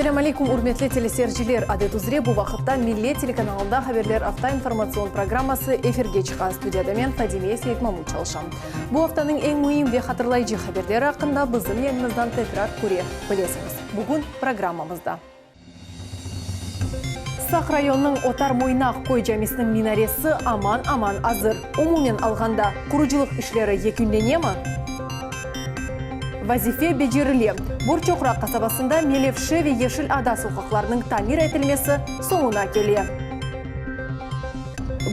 Ассаляму алейкум, урметлі телесерчилер. Адет узре бұл вақытта Милли телеканалында хаберлер автоинформацион программасы эфирге чыққан. Студияда мен Фадимия Сейтмаму çalışам. Бұл аптаның ең мұйым ве хатырлайчы хаберлері ақында біздің еліміздан текрар көре білесіңіз. Бүгін программамызда. Сақ районның Отар Мойнақ қой жәмесінің минаресі аман-аман азыр. Умумен алғанда құручылық ішлері екінлене ме? Вазифе бежеріле. Борчоқрақ қасабасында Мелевші ве Ешіл ада соқақларының тамир етілмесі соңына келе.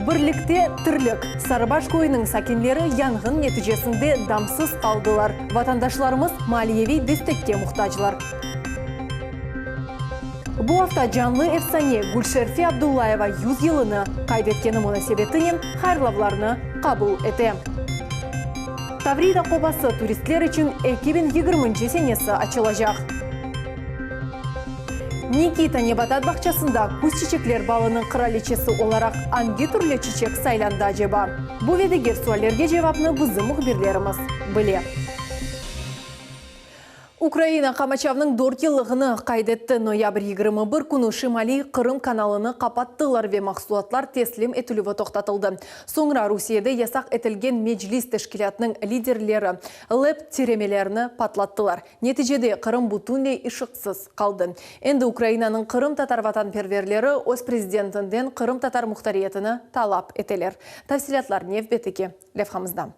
Бірлікте түрлік. Сарыбаш койының сакенлері яңғын нәтижесінде дамсыз қалдылар. Ватандашларымыз малиеви дестекке мұқтажылар. Бұл авто жанлы әфсане Гүлшерфе Абдуллаева 100 еліні қайдеткені мұнасебетінен хайрлавларны қабыл еті. Таврида қобасы туристлер үшін 2020 сенесі açılacak. Никита Небатат бақчасында күз чечеклер балының қыралечесі оларақ анги түрлі чечек сайланды жеба. Бұл ведегер суалерге жевапны бұзы мұхберлеріміз біле. Украина қамачавның 4 елігіні қайдетті ноябрь 21 күні Шимали Қырым каналыны қапаттылар ве мақсулатлар теслим етілуі тоқтатылды. Соңыра Русияда ясақ етілген меджлис тәшкілятының лидерлері леп теремелеріні патлаттылар. Нәтижеде Қырым бұтунлей ішықсыз қалды. Енді Украинаның Қырым татар ватанперверлері өз президентінден Қырым татар мұхтариетіні талап етелер. Тәфсилатлар невбетеке левхамыздан.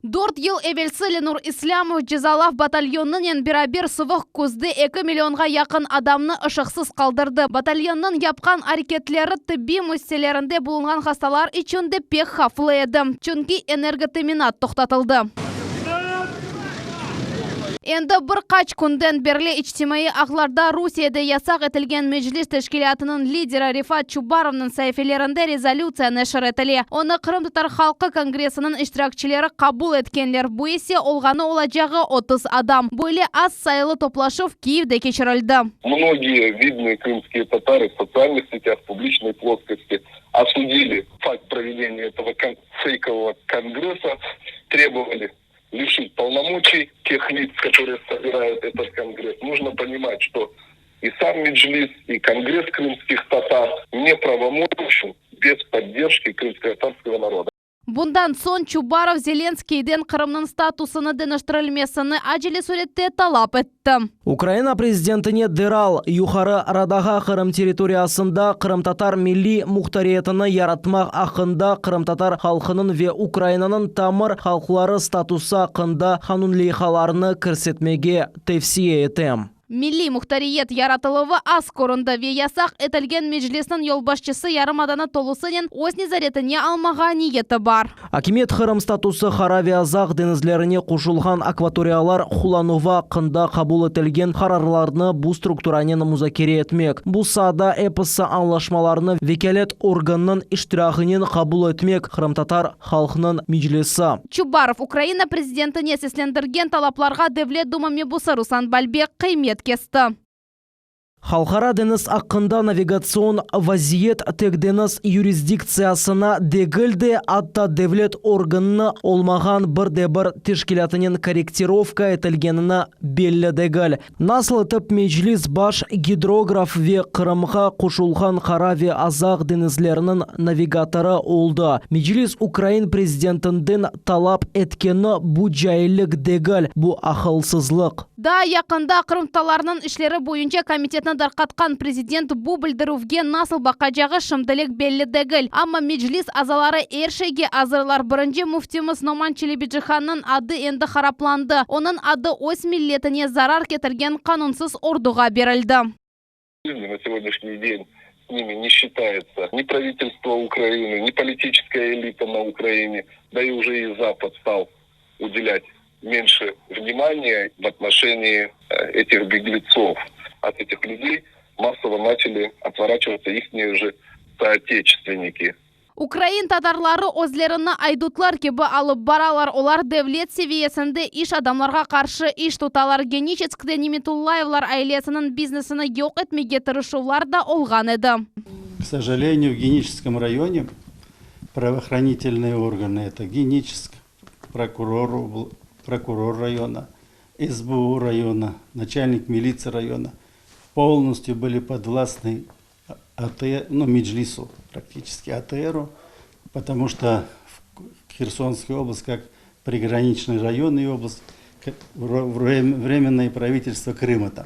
4 ел эвелсі Ленур Исламов Джезалав батальонның бірабір сұвық көзді 2 миллионға яқын адамны ұшықсыз қалдырды. Батальонның япқан әрекетлері тібби мүстелерінде болынған хасталар үшінде пек хафлы еді. Чүнки энерготеминат тоқтатылды. Енді бір қач күнден берлі ичтимаи ақларда Русияда ясақ етілген меджлис тәшкілятының лидері Рифат Чубаровның сәйфелерінде резолюция нәшір етілі. Оны Қырым татар халқы конгрессінің іштиракчилері қабыл еткенлер. Бұл есе олғаны олачағы 30 адам. Бұл аз сайлы топлашып Киевде кешірілді. Многие видные крымские татары в социальных сетях, в публичной плоскости осудили факт проведения этого фейкового конгресса, требовали лишить полномочий тех лиц, которые собирают этот конгресс. Нужно понимать, что и сам Меджлис, и конгресс крымских татар неправомочен без поддержки крымско-татарского народа. Bundan son Чубаров Зеленскийден Қырымның статусыны деныштырылмесіні әжелі суретте талап етті. Украина президентіне Дерал юхары Радаға Қырым территориясында Қырым татар милли мұхтариетіні яратмақ ақында Қырым татар халқының ве Украинаның тамыр халқлары статусы ақында қанунлихаларыны кірсетмеге тевсие етем. Милли мұхтариет яратылығы аз көрінді ве ясақ етілген меджлесінің елбашчысы ярымаданы толысының өз незаретіне алмаға ниеті бар. Акимет Қырым статусы харавиязақ денізлеріне қошылған акваториялар хуланува қында қабыл етілген қарарларыны бұл структуранен музакере етмек. Бұл сада эпосы анлашмаларыны векелет органның іштирағынен қабыл етмек Қырым татар халқының меджлесі. Чубаров Украина президентіне сеслендірген талапларға Девлет Дума мебусы Руслан Бальбек қимет кесті. Халқара деңіз ақында навигацион вазиет тек деңіз юрисдикциясына дегілді атта девлет органына олмаған бірде-бір тешкілятынен корректировка етілгеніне белі дегіл. Насыл етіп меджлис баш гидрограф ве Қырымға қошылған қараве азақ деңізлерінің навигаторы олды. Меджлис Украин президентінден талап еткені бұ жайлық дегіл, бұ ақылсызлық. Да, яқында Қырымталарының ішлері бойынша комитетінің дарқатқан президент бұл білдіруге насыл бақажағы шымдылық белі дегіл. Амма меджлис азалары ершеге азырлар. Бірінші муфтимыз Номан Челебиджиханның ады енді харапланды. Оның ады өз миллетіне зарар кетірген қанунсыз ордуға берілді. На сегодняшний день с ними не считается ни правительство Украины, ни политическая элита на Украине, да и уже и Запад стал уделять меньше внимания в отношении этих беглецов. От этих людей массово начали отворачиваться их же соотечественники. Украин татарлары өзлеріні айдутлар кебі алып баралар. Олар девлет севиесінде иш адамларға қаршы иш тұталар. Геническде Неметуллаевлар айлесінің бизнесіні жоқ етмеге тырышулар да олған еді. К сожалению, в Геническом районе правоохранительные органы, это Геническ, прокурор района, СБУ района, начальник милиции района, полностью были подвластны Меджлису, практически АТРу, потому что Херсонская область, как приграничный район и область, как временное правительство Крыма там.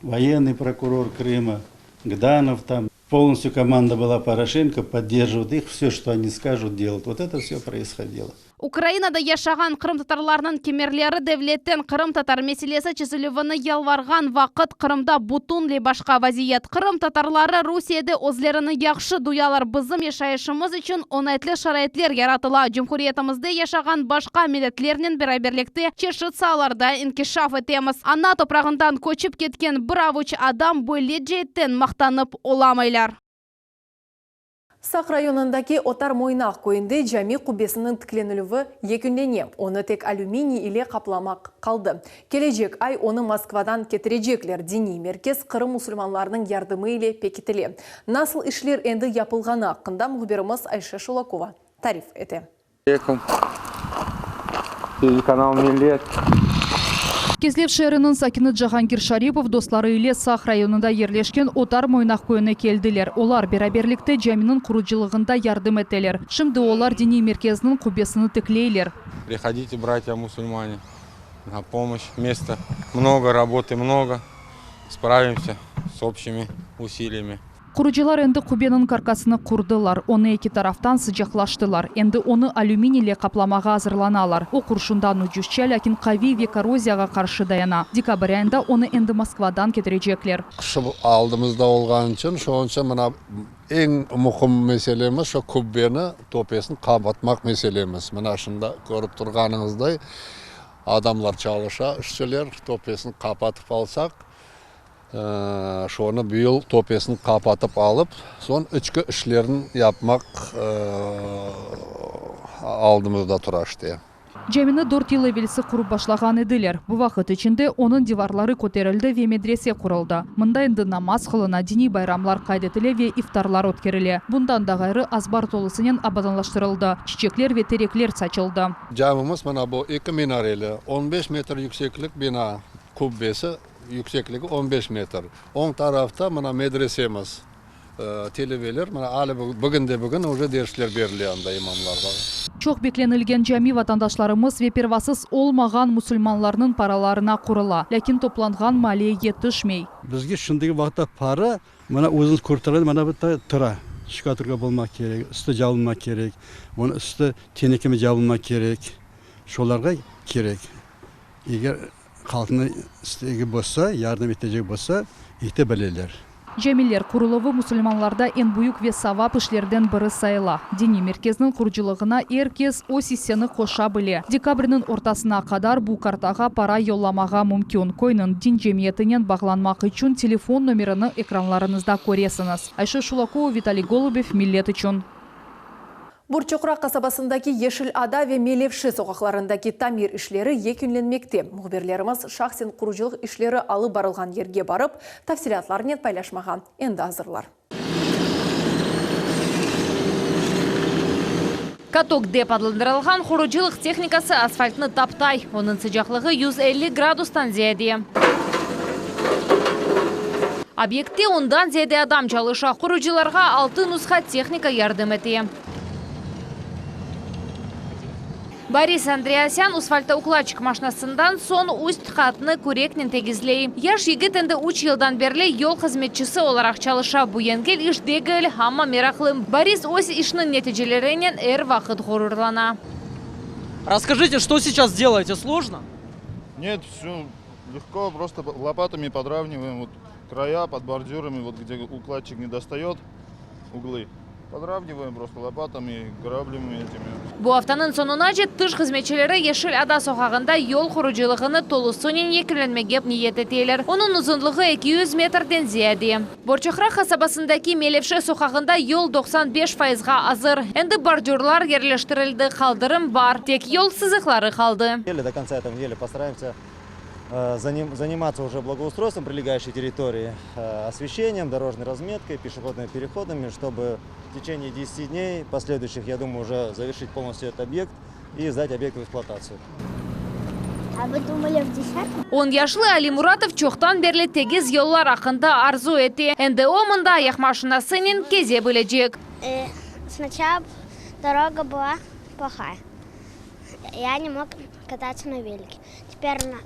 Военный прокурор Крыма, Гданов там. Полностью команда была Порошенко, поддерживает их, все, что они скажут, делать. Вот это все происходило. Украинада яшаган Крым татарларының кемерлері девлеттен Крым татар меселесі чезілуіні ялварған вақыт Крымда бутунли башқа вазият. Крым татарлары Русияда өзлеріні яқшы дуялар бізім яшайышымыз үшін онайтлы шарайтлер яратыла. Жүмхуриятымызды яшаган башқа милетлерінен бераберлікті чешітсаларда инкишаф етеміз. Ана топрағындан көчіп кеткен бір авуч адам бөлет жеттен мақтанып оламайлар. Сақ районындаки Отар Мойнақ көйінде жами құбесінің тікленілігі екіндене. Оны тек алюминий иле қапламақ қалды. Кележек ай оны Москвадан кетірежеклер дини меркез Қырым мұсылманларының ярдымы иле пекетіле. Насыл ішлер енді япылғаны ақында мұғыберіміз Айша Шулакова тариф еті. Телеканал «Миллет». Кезлев шерінің сакины Джахангир Шарипов достары иле Сақ районында ерлешкен Отар Мойнақ көйіне келділер. Олар бераберлікті жаминын құруджилығында ярдым етелер. Шымды олар дини меркезінің құбесіні тіклейлер. Приходите, братья мусульмане, на помощь. Места много, работы много. Справимся с общими усилиями. Құруджилар енді құбенің каркасыны құрдылар. Оны екі тарафтан sıcaklаштылар. Енді оны алюминийле қапламаға азырланалар. О құршындан үжүшче, ләкин қави ве коррозияға қаршы даяна. Декабрь айында оны енді Москвадан кетірежеклер. Қышы алдымызда олған үшін, шоғынша мына ең мұқым меселеміз, шо құббені топесін қабатмақ меселеміз. Мына шында көріп тұрғаныңыздай адамлар чалыша, үшчелер топесін қапатып алсақ, шоны бүйіл топесін қапатып алып, сон үшкі ішлерін yapmak алдымызда тұрашты. Жеміні 4 ел евелісі құрып башлаған еділер. Бұл вақыт ішінде оның диварлары көтерілді ве медресе құрылды. Мұнда енді намаз қылына дини байрамлар қайдетілі ве ифтарлар өткерілі. Бұндан да ғайры азбар толысымен абаданлаштырылды. Чичеклер ве тереклер сачылды. Camımız bana bu 2 minareli 15 metre yükseklik bina kubbesi. Yüksekliği 15 metre. 10 tarafta bana medresemiz. Televeler, bugün уже dersler veriliyor imamlarga. Çok beklenilgen cami vatandaşlarımız ve pervasız olmagan musulmanlarının paralarına kurula. Lakin toplangan maliye yetişmey. Bizge şundaki vaqtda para, mana o'zimiz kurtaradi, mana bu tıra. Şikaturga bulmak gerek, üstü jabılmak gerek, onun üstü tenekeme jabılmak gerek. Şolarga gerek. Eğer halkını istegi bolsa, yardım etecek bolsa, ihte bileler. Cemiller kuruluvu musulmanlarda en büyük ve savap işlerden biri sayıla. Dini merkezinin kuruculuğuna herkes o sissiyani koşa bile. Dekabrinin ortasına kadar bu kartaga para yollamağa mümkün. Koyunun din cemiyetinin bağlanmak için telefon numarini ekranlarınızda koresiniz. Ayşe Şulakova, Vitaliy Golubov, Millet için. Бурчоқра қасабасындаки Ешіл Ада ве Мелевші соғақларындаки тамир ішлері екінленмекте. Мұғберлеріміз шақсен құружылық ішлері алы барылған ерге барып, тафсилатларымен пайлашмаған енді азырлар. Каток деп адылдырылған құружылық техникасы асфальтны таптай. Оның sıcaklığı 150 градустан зияде. Объектте ondan зияде адам çalışa. Құружыларға 6 нұсқа техника ярдым еті. Борис Андреасян асфальтоукладчик машинасындан сон уст қатыны көрекнен тегізлей. Яш егіт енді 3 елдан берле ел қызметчісі оларақ çalışа. Бұйенгел іш дегіл, хамма мерақлым. Борис ось ішінің нәтижелерінен әр вақыт ғорурлана. Расскажите, что сейчас делаете? Сложно? Нет, все легко, просто лопатами подравниваем вот края под бордюрами, вот где укладчик не достает, углы. Подравниваем просто лопатами, граблями этими. Бұл аптанын сонuna жет тыш қызметшілері Ешіл Ада соқағында ел құружылығыны толысынен екіленмегеп ниет етелер. Оның ұзынлығы 200 метрден зияде. Борчоқра қасабасындаки Мелевші соқағында ел 95%-ға азыр. Енді бордюрлар ерлештірілді, қалдырым бар. Тек ел сызықлары қалды. До конца этой недели постараемся заниматься уже благоустройством прилегающей территории, освещением, дорожной разметкой, пешеходными переходами, чтобы в течение 10 дней последующих, я думаю, уже завершить полностью этот объект и сдать объект в эксплуатацию. А вы думали в 10-м? 10 яшлы Али Муратов чоқтан берлі тегіз yollar ақында арзу еті. Энді омында аяқ машинасының кезе білежек. Сначала дорога была плохая. Я не мог кататься на велике. Теперь она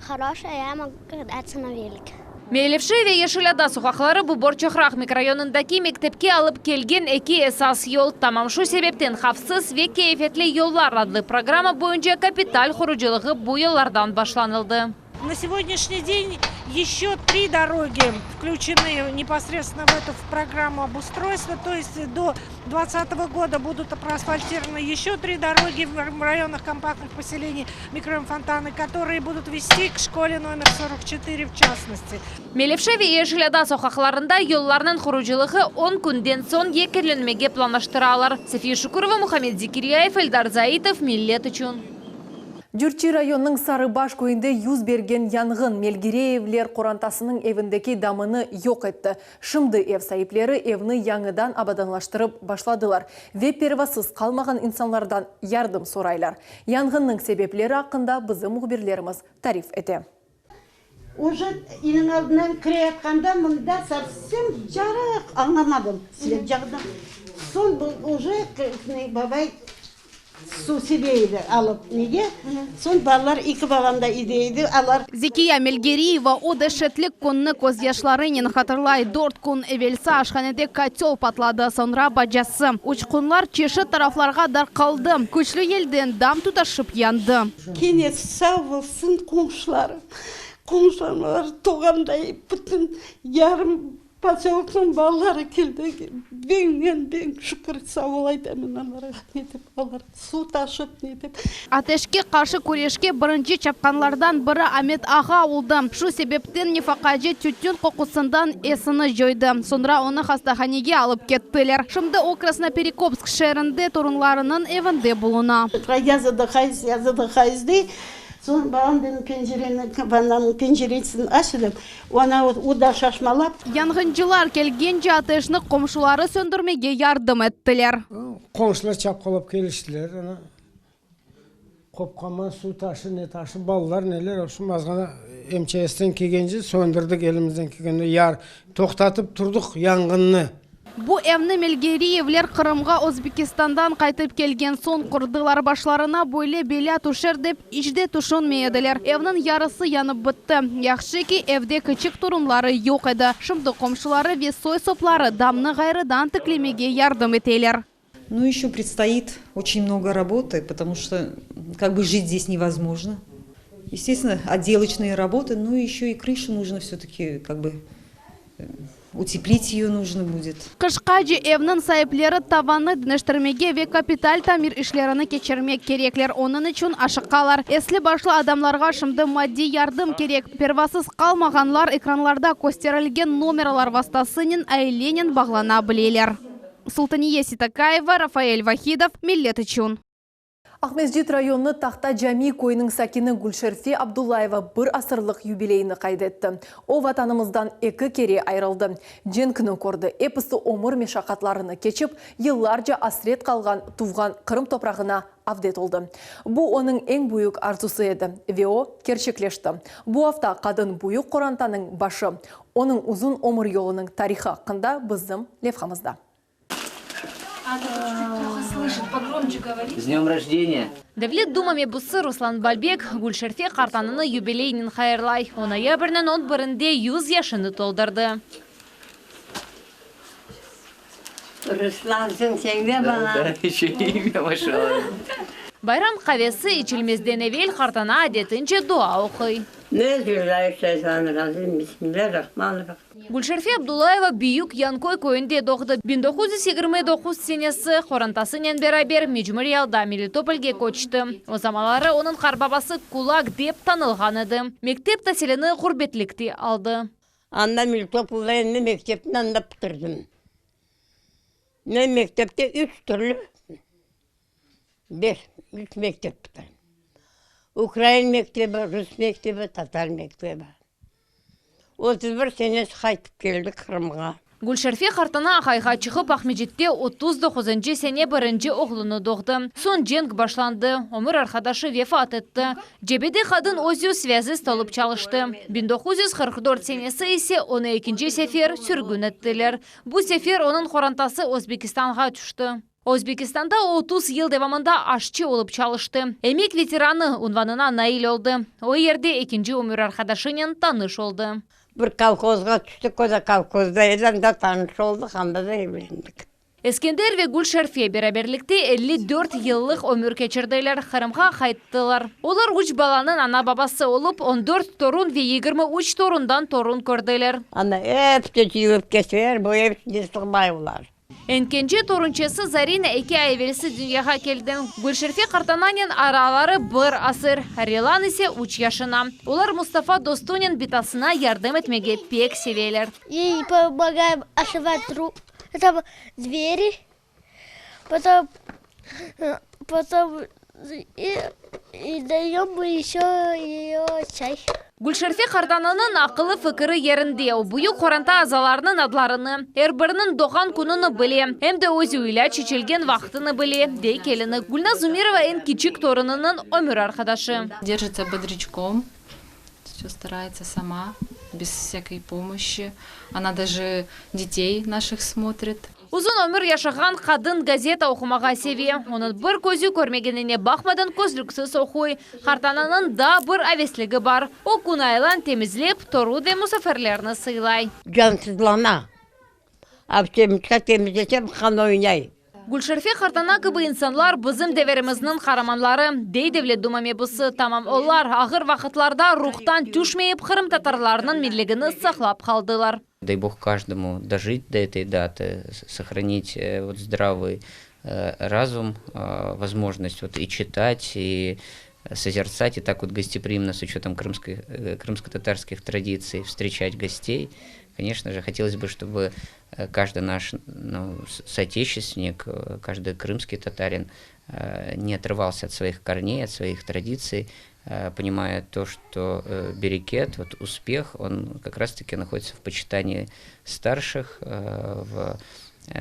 хорошая, я могу кататься на велике. Мейлевшеве ешіляда сұқақлары Буборчохрах микрорайонындаки мектепке алып келген эки эсас yol. Тамамшу себептен хавсыз ве кейфетлі yollar адлы программа бойынша капиталь хұрыжылығы bu yollardan башланылды. На сегодняшний день еще 3 дороги включены непосредственно в эту программу обустройства. То есть до 2020 года будут проасфальтированы еще 3 дороги в районах компактных поселений, микрорайон Фонтаны, которые будут вести к школе номер 44 в частности. Мелевшеве ешіляда соқақларында yollarның хұрыжылығы 10 күнден сон екерленмеге планаштыралар. София Шукурова, Мухаммед Зикирияев, Эльдар Заитов, Миллет үшін. Жүрчи районның Сарыбаш көйінде юз берген янгын Мелгиреевлер қорантасының евіндеки дамыны yok етті. Шымды ев сайыплері евні яңыдан абаданлаштырып башладылар. Ве первасыз қалмаған инсанлардан ярдым сорайлар. Янгынның себеплері ақында бізім мұғберлеріміз тариф еті. Уже иның алдынан кіре атқанда мұнда совсем жарық аңламадым. Свет жағдым. Сон бұл уже бабай су себейді алып неге? Сон балалар, 2 баламда идейді алар. Зикия Мелгериева о дәшетлік күнні көз яшларынен хатырлай 4 күн эвелса ашханеде котел патлады сонра бажасы. Учқынлар чеші тарафларға дар қалды. Күчлі елден дам тұташып янды. Кене сау болсын қоңшылары. Қоңшылар тоғандай бүтін ярым поселоктың балалары келді. Бен шүкір сау олайды әміналарға нетіп алар. Су ташып нетіп. Атешке қаршы көрешке бірінші чапқанлардан бірі Амет аға олды. Шу себептен нефақажы түттен қоқысындан есіні жойды. Сонра оны хастаханеге алып кеттілер. Шымды о Красноперекопск шерінде тұрынларының евінде болуна. Я задыхаюсь, дей. Сон баламдың пенжересін ашылып, ona уда шашмалап. Янгынчылар келгенше атешні қомшылары сөндірмеге ярдым еттілер. Қомшылар чапқалап келіштілер. Қопқама су ташы, не ташы, балалар нелер. Осым азғана МЧС'тен кегенже сөндірдік елімізден кегенде. Яр тоқтатып тұрдық яңғынны. Бу әмні Мелгериевлер Қырымға Өзбекистандан қайтып келген сон құрдылар башларына бойле беля тушер деп ижде тушын мейеділер. Әвнің ярысы янып бітті. Яқшы ки әвде кічік тұрынлары yok еді. Шымды қомшылары весой соплары дамны ғайрыдан тіклемеге ярдым етелер. Ну, еще предстоит очень много работы, потому что как бы жить здесь невозможно. Естественно, отделочные работы, но еще и крышу нужно все-таки как бы... Утеплить ее нужно будет. Қышқажы әвнің сайыплері таваны дінештірмеге ве капиталь тамир ішлеріні кечермек кереклер. Оның үшін ашыққалар. Әслі башлы адамларға шымды мадди ярдым керек. Первасыз қалмағанлар экранларда көстерілген номерлар вастасынын айленен бағлана білелер. Султания Ситакаева, Рафаэль Вахидов, Миллет үшін. Ахмезжит районы Тахта Жами койының сакины Гүлшерфе Абдуллаева бір асырлық юбилейіні қайдетті. О ватанымыздан 2 кере айрылды. Жен күні көрді. Эпісті омыр мешақатларыны кечіп, елларжа асрет қалған туған Қырым топрағына авдет олды. Бұ оның ең бұйық арзусы еді. Вео кершеклешті. Бұ афта қадын бұйық Қорантаның башы. Оның ұзын омыр yolының тарихы қында біздің левхамызда. С днем рождения! Давлет думами бұсы Руслан Бальбек Гүлшерфе қартаныны юбилейнің хайырлай. Она ябірнен 11-інде 100 яшыны толдырды. Руслансың сенге бала. Да, еще имя машала. Байрам қавесі ичілмезден евел қартана адетінше дуа оқый. Гүлшерфе Абдуллаева бүйік Янкой көйінде доғды. 1929 сенесі Қорантасынен берабер Межмұриалда Мелитопольге көчті. О замалары оның қарбабасы Кулак деп танылған еді. Мектеп тәселіні құрбетлікте алды. Анда Мелитопольда енді мектептін анда бітірдім. Мен мектепте 3 түрлі 5 мектеп бітірдім. Украин мектебі, Рус мектебі, Татар мектебі. 31 сенесі қайтып келді Қырымға. Гүлшерфе қартана ақайға чықып Ахмеджетте 39 сене бірінші оғлыны доғды. Сон женг башланды. Өмір арқадашы вефат етті. Жебеде қадын өзі связі столып чалышты. 1944 сенесі есе оны екінші сефер сүргін еттілер. Бұл сефер оның қорантасы Өзбекистанға түшті. Өзбекистанда 30 ел девамында ашчы олып чалышты. Эмек ветераны унванына наил олды. О ерде екінші өмір арқадашынен таныш олды. Bir kolxozga düştük, o da kolxozda edem de tanış olduk, anda da evlendik. Eskender ve Gülşerfe beraberlikte 54 yıllık ömür geçirdiler, Kırım'a kayıttılar. Olar 3 balanın ana babası olup 14 torun ve 23 torundan torun gördüler. Ana hepsi cüvüp geçer, bu hepsini sıkmay olar. Enkenci torunçası Zarina 2 ay evvelsi dünyaya geldi. Gülşerfe Kartanan'ın araları bir asır, Harilan ise 3 yaşına. Olar Mustafa Dostun'un bitasına yardım etmeye pek severler. Ей помогаем ошивать двери, потом и даем еще ее чай. Gülşerfe Kartanan'ın akıllı fikri yerinde. Büyük koranta azalarının adlarını, her doğan kununu bile, hem de özüyle çiçilgen vaktini bile, dey kelini. Gülnaz Umirova en küçük torununun ömür arkadaşı. Держится бодрячком, все старается сама, без всякой помощи. Она даже детей наших смотрит. Uzun ömür yaşagan kadın gazeta okumağa seviye. Onun bir gözü görmegenine bakmadan közlüksüz okuy. Kartananın da bir avesligi var. O kunaylan temizlep, toru ve musafirlerini sıylay. Cansızlana. Abçemçka temizlesem kan oynay. Gülşerfe Kartana gibi insanlar bizim deverimizin kahramanları. Dey devlet dumamebisi tamam onlar ağır vakitlarda ruhtan düşmeyip Kırım Tatarlarının milligini saklap kaldılar. Дай Бог каждому дожить до этой даты, сохранить вот здравый разум, возможность вот и читать, и созерцать, и так вот гостеприимно с учетом крымско-татарских традиций встречать гостей. Конечно же, хотелось бы, чтобы каждый наш соотечественник, каждый крымский татарин не отрывался от своих корней, от своих традиций, понимая то, что берекет, вот успех, он как раз-таки находится в почитании старших, в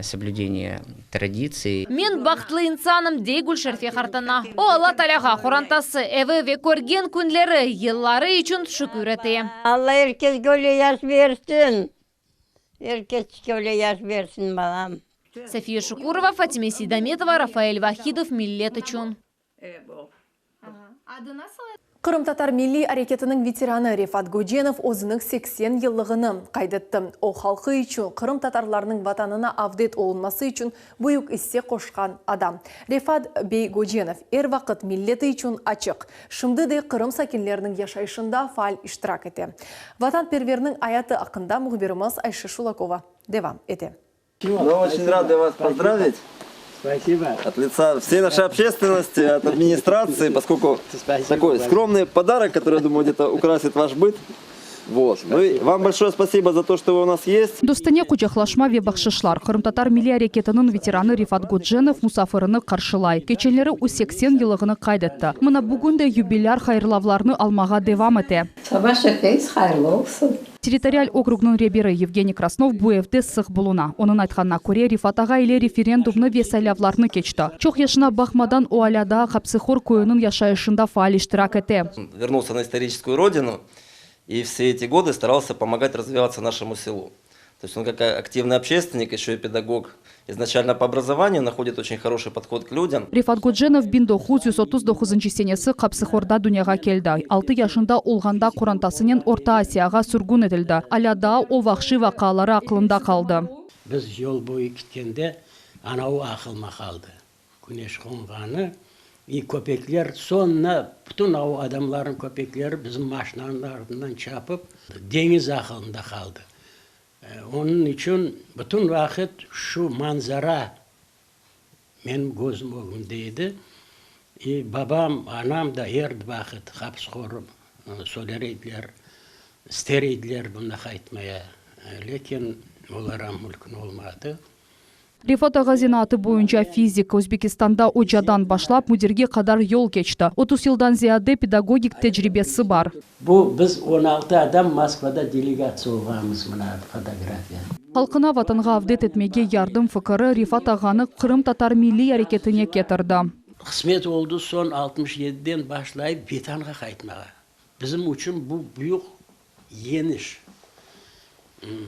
соблюдении традиций. Мен бақытлы инсаным дей Гүлшерфе Картана. О Алла Таляға құрантасы әві ве көрген күнлері, еллары үшін шүкір ете. Allah herkes böyle yaş versin. Herkes böyle yaş versin balam. София Шукурова, Фатиме Сидометова, Рафаэль Вахидов, Миллет үшін. Кырым татар милли әрекетінің ветераны Рефат Гөдженов өзінің 80 еллығыны қайдетті. О халқы үшін, Кырым татарларының ватанына авдет олынмасы үшін бұйық іссе қошқан адам. Рефат Бей Гөдженов әр вақыт миллеті үшін ачық. Шымды де Кырым сакинлерінің яшайшында фаал иштирак еті. Ватан перверінің аяты ақында мұхбиріміз Айша Шулакова девам еті. Очень рады вас поздравить. Спасибо. От лица всей нашей общественности, от администрации, поскольку такой скромный подарок, который, я думаю, где-то украсит ваш быт. Вот. Вам большое спасибо за то, что вы у нас есть. Достане кучахлашма ве бақшышлар. Кырым татар милли әрекетінің ветераны Рифат Гөдженов мұсафырыны қаршылай. Кечелері у 80 елығыны қайдетті. Мұна бүгінде юбиляр хайырлавларны алмаға девам ете. Сабашекейс хайырлы олсын. Территориаль округның ребері Евгений Краснов буевде сық болуна. Оның айтқанна көре Рифатаға или референдумны ве сайлавларны кечті. Чоқ яшына бақмадан Оаляда Хапсыхор көйінің яшайышында фаал иштирак ете. Вернулся на историческую родину и все эти годы старался помогать развиваться нашему селу. То есть он как активный общественник, еще и педагог. Изначально по образованию находит очень хороший подход к людям. Рифат Гөдженов 1939 сенесі Қапсықорда дүнияға келді. 6 яшында олғанда Құрантасының Орта Асияға сүргін етілді. Аляда ол вақши вақалары ақылында қалды. Біз жол бойы кеткенде анау ақылма қалды. Күнеш қонғаны. И көпеклер сонна, бүтін ау адамларын көпеклері біздің машинаның артынан чапып, деңіз ақылында қалды. Onun için bütün vakit şu manzara benim gözüm önündeydi. Babam, anam da her vakit hapsxorum söylerdiler, isterdiler bunu kayıtmaya. Lekin onlara mümkün olmadı. Рифат Ағазина аты бойынша физик Өзбекистанда Оджадан башлап müdirге қадар yol geçti. 30 yıldan ziyade pedagogik tecrübesi var. Bu biz 16 adam Moskvada delegatsiya olganmiz mana fotografiya. Халқына ватанға авдет етмеге ярдым фыкыры Рифат ағаны Қырым татар милли әрекетіне кетірді. Қысмет oldu son 67'den başlayıp Betanға қайтмаға. Bizim için bu büyük yeniş.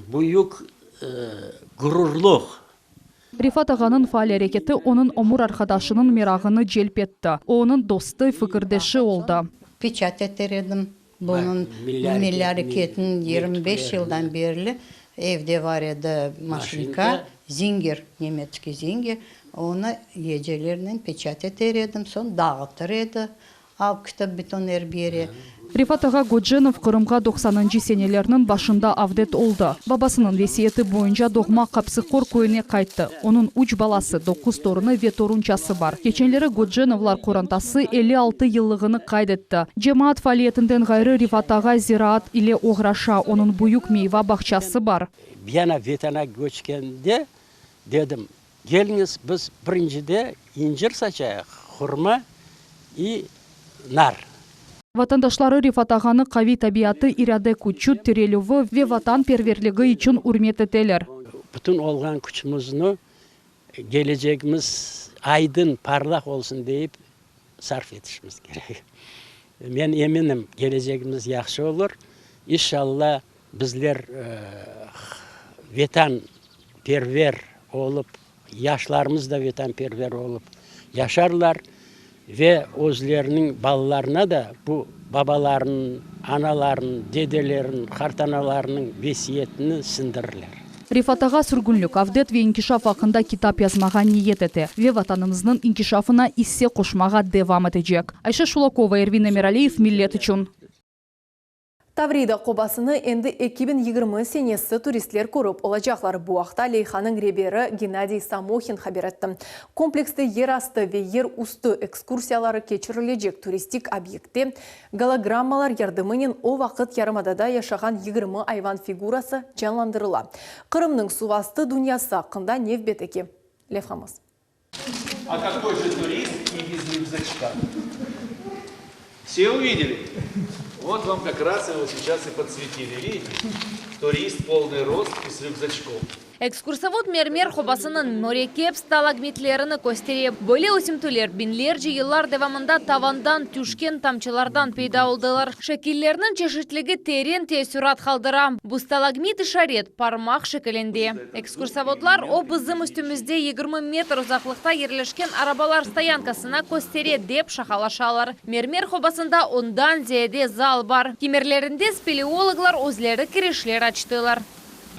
Büyük gururluq. Рифат ағаның фаал әрекеті оның омур арқадашының мерағыны желп етті. Оның досты фікірдеші олды. Печать етередім. Бұның милли әрекетін 25 жылдан берлі evde var еді машинка, зингер, немецкий зингер. Оны ежелерінен печать етередім. Сон дағытыр еді. Ал кітап бетон әрбері. Рифат аға Годженов Қырымға 90-ынчы сенелерінің башында авдет олды. Бабасының весиеті бойынша доғма қапсықор көйіне қайтты. Оның 3 баласы 9 торыны ве торунчасы бар. Кеченлері Годженовлар қорантасы 56 йыллығыны қайдетті. Жемаат фалиетінден ғайры Рифат аға зираат или оғраша, оның бұйық мейва бақчасы бар. Бияна ветана көчкенде дедім, келіңіз біз біріншіде инжир сачайық, хурма и нар. Ватандашлары Рифат ағаны қави табиаты ираде күчүт терелювы ве ватан перверлігі үшін үрмет етелер. Бүтін олған күчімізді келешегіміз айдын парлақ олсын дейіп сарф етішіміз керек. Мен емінім келешегіміз яқшы olur. Иншалла біздер ветан первер олып, яшларымыз да ветан первер олып яшарлар. Ve özlerinin ballarına da bu babaların, anaların, dedelerin, kartanalarının vesiyetini sindirirler. Рифат аға сүргүнлік авдет ве инкишаф ақында китап язмаға ниет еті. Ве ватанымыздың инкишафына иссе қошмаға девам етежек. Айша Шулакова, Эрвин Эмиралиев, Миллет үшін. Таврида қобасыны енді 2020 сенесі туристлер көріп олачақлар буақта Лейханың ребері Геннадий Самохин хабаретті. Комплексті ер асты ве ер усты экскурсиялары кечірілежек туристик объекте голограммалар ярдымынен о вақыт ярымадада яшаған 20 айван фигурасы жанландырыла. Қырымның сувасты дүниясы ақында нев бетеке. Левхамыз. А какой же турист и без рюкзачка? Все увидели? Вот вам как раз его сейчас и подсветили. Видите? Турист полный рост и с рюкзачком. Экскурсовод мермер хобасының морекеп сталагмитлеріні көстере. Бөле өсімтілер бинлер жиылар девамында тавандан түшкен тамчылардан пейда олдылар. Шекиллерінің чешітлігі терен тесюрат қалдыра. Бұл сталагмит шарет пармақ шекеленде. Экскурсоводлар о бізім үстімізде 20 метр ұзақлықта ерлешкен арабалар стоянкасына көстере деп шақалашалар. Мермер хобасында ондан зеде зал бар. Кемерлерінде спелеологлар өзлері кірешлер ачтылар.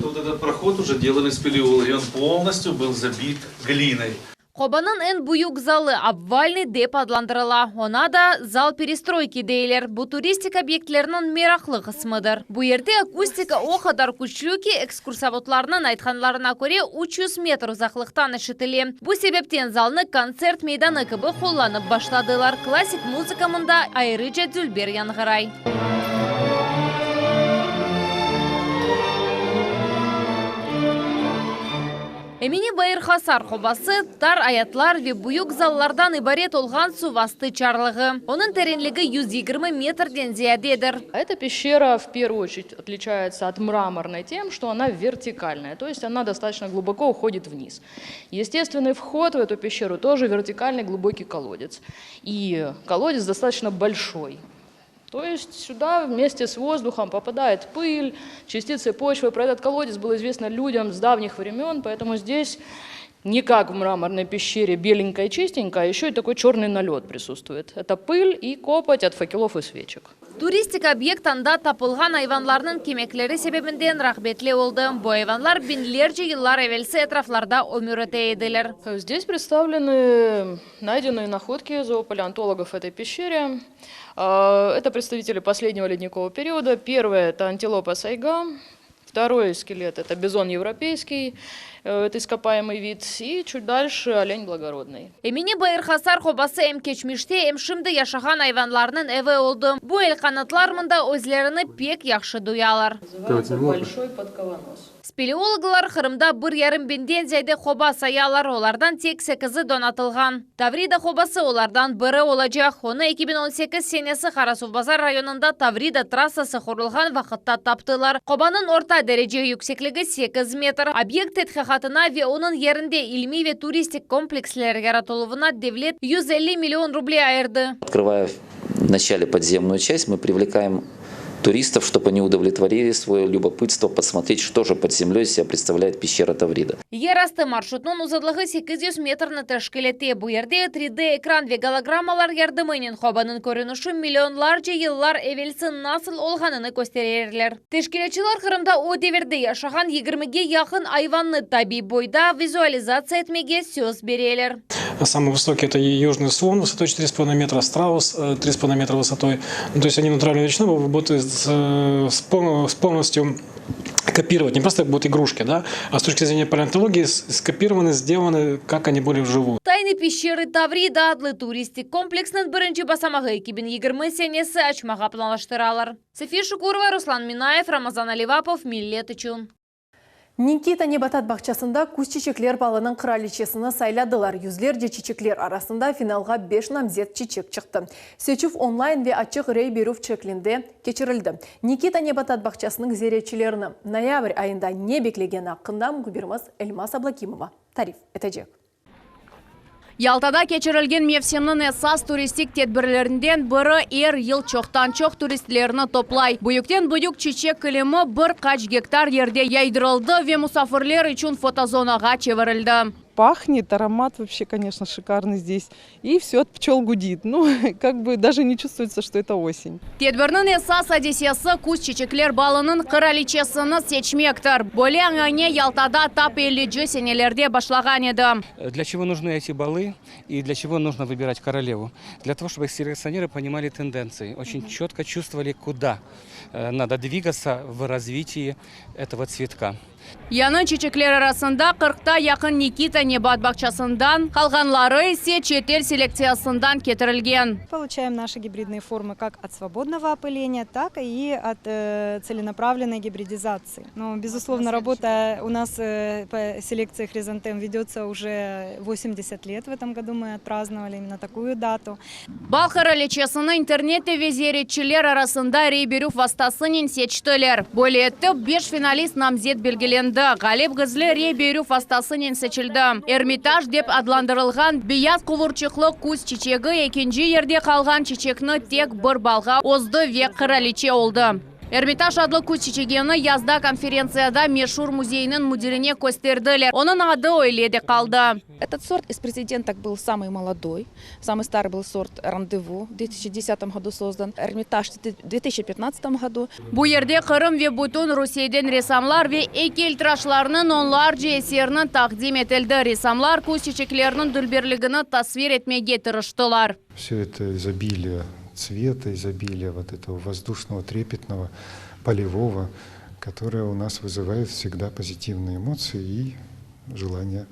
Вот этот проход уже делали спелеологи, он полностью был забит глиной. Қобанын эн бұйық залы обвальный деп адландырыла. Она да зал перестройки дейлер. Бұл туристик объектлерінің мерақлы қысмыдыр. Бұл ерде акустика оқадар күчлюки экскурсоводларының айтқанларына көре 300 метр ұзақлықтан ішітіле. Бұл себептен залны концерт мейданы кібі қоланып башладылар. Классик музыкамында айрыжа дүлбер янғырай. Эмини байыр хасар қобасы тар аятлар ве бұйық заллардан ибарет олған сувасты чарлығы. Оның теренлігі 120 метрден зиядедір. Эта пещера в первую очередь отличается от мраморной тем, что она вертикальная, то есть она достаточно глубоко уходит вниз. Естественный вход в эту пещеру тоже вертикальный глубокий колодец. И колодец достаточно большой. То есть сюда вместе с воздухом попадает пыль, частицы почвы. Про этот колодец было известно людям с давних времен, поэтому здесь не как в мраморной пещере беленькая и чистенькая, еще и такой черный налет присутствует. Это пыль и копоть от факелов и свечек. Туристик объектанда тапылған айванларының кемеклері себебінден рахбетле олды. Бұл айванлар бинлерже йыллар әвелсі этрафларда өмірөте еділер. Здесь представлены найденные находки зоопалеонтологов в этой пещере. Это представители последнего ледникового периода. Первое – это антилопа сайга. Второй скелет – это бизон европейский, это ископаемый вид. И чуть дальше – олень благородный. Эмини байыр хасар хобасы эм кечмиште эм шымды яшаған айванларының эве олды. Бұл эл қанатлар мында өзлеріні пек яқшы дуялар. Называется большой подковонос. Спелеологлар Қырымда 1,5 бенден зәйді хоба саялар, олардан тек 8-і донатылған. Таврида хобасы олардан бірі олачақ. Оны 2018 сенесі Қарасу-Базар районында Таврида трассасы құрылған вақытта таптылар. Хобаның орта дәреже yüksеклігі 8 метр. Объект тетхахатына ве оның ерінде илми ве туристик комплекслер яратылуына девлет 150 миллион рублей айырды. Открывая вначале подземную часть, мы привлекаем туристов, чтобы они удовлетворили свое любопытство, посмотреть, что же под землей из себя представляет пещера Таврида. Ерасты маршрутның ұзыдлығы 800 метрны тәшкілетте. Бұл ерде 3D экран ве голограммалар ярдымынен хобаның көрініші миллионларча еллар эвелсін насыл олғаныны көстерерлер. Тәшкілетчілер Қырымда о деверде яшаған 20-ге яқын айванны таби бойда визуализация етмеге сөз берелер. Самый высокий это южный слон высотой 4,5 метра, страус 3,5 метра высотой. То есть они натурально речного работают с полностью копировать, не просто будут игрушки, да, а с точки зрения палеонтологии скопированы, сделаны, как они были вживую. Тайны пещеры Таврида адлы туристик комплексның бірінші басамағы 2020 сенесі açmağa planlaştırалар. София Шукурова, Руслан Минаев, Рамазан Аливапов, Миллет үшін. Никита Небатат бақчасында күз чечеклер балының краличесіні сайладылар. Юзлерде чечеклер арасында финалға 5 намзет чечек чықты. Сөчів онлайн ве ачық рей беру чеклінде кечірілді. Никита Небатат бақчасының зеречілеріні ноябрь айында не беклеген ақында мүгібіріміз Эльмас Аблакимова тариф етежек. Ялтада кечірілген мевсемнің эсас туристик тедбірлерінден бірі ел чоқтан чоқ туристлеріні топлай. Бұйықтен бұйық чечек кілімі 1 гектар ерде яйдырылды ве мұсафырлер үшін фотозонаға чеверілді. Пахнет, аромат вообще, конечно, шикарный здесь. И все от пчел гудит. Ну, как бы даже не чувствуется, что это осень. Тедбірнің эсас одессиясы күз чечеклер балының краличесіні сечмектір. Боле аңане Ялтада тап 50 сенелерде башлаған еді. Для чего нужны эти балы и для чего нужно выбирать королеву? Для того, чтобы селекционеры понимали тенденции, очень четко чувствовали, куда надо двигаться в развитии этого цветка. Яны чечеклер арасында 40-та яқын Никита Небат бақчасындан, қалғанлары ise четел селекциясындан кетірілген. Получаем наши гибридные формы как от свободного опыления, так и от целенаправленной гибридизации. Но, безусловно, работа у нас по селекции хризантем ведется уже 80 лет. В этом году мы отпраздновали именно такую дату. Бал краличесіні интернетте везеретчілер арасында рейберу вастасынен сечтілер. Более төп 5 финалист намзет белгіленді. Ғалеп ғызлы рейберу вастасынен сечілді. Эрмитаж деп адландырылған бияз құлырчықлы күз чечегі екінші ерде қалған чечекні тек бір балға озды ве краличе олды. Эрмитаж адлы күз чечегені язда конференцияда Мешур музейінің мудирине көстерділер. Оның ады ойледе қалды. Этот сорт из президенток был самый молодой. Самый старый был сорт Рандеву, в 2010 году создан. Эрмитаж в 2015 году. Бу ерде Қырым ве бүтін Русейден ресамлар ве экелтрашларының онларча есерінің тақдим етілді. Ресамлар күз чечеклерінің дүлберлігіні тасвир етмеге тырыштылар. Все это изобилие цвета, изобилие вот этого воздушного, трепетного, полевого, которое у нас вызывает всегда позитивные эмоции и желание,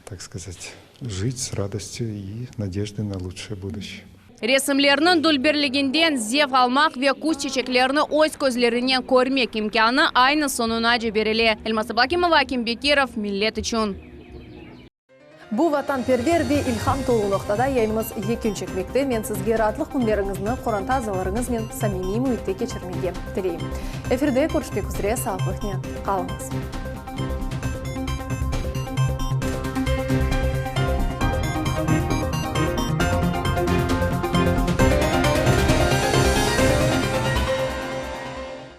так сказать, жить с радостью и надеждой на лучшее будущее. Ресімлерінің дүлберлігінден зев алмақ ве күз чечеклеріні ойс көзлерінен көрмек имканы айны сонуна жіберіле. Эльмас Аблакимова, Аким Бекиров, Миллет үшін. Бұл ватан первер ве илхам толуылықтада еліміз екінші квекті мен сізге ратлық күндеріңізні қоранта азаларыңыз мен самими мұйытте кечірмеге тілейім. Эфирде көршпек үзіре сағылықне қалыңыз.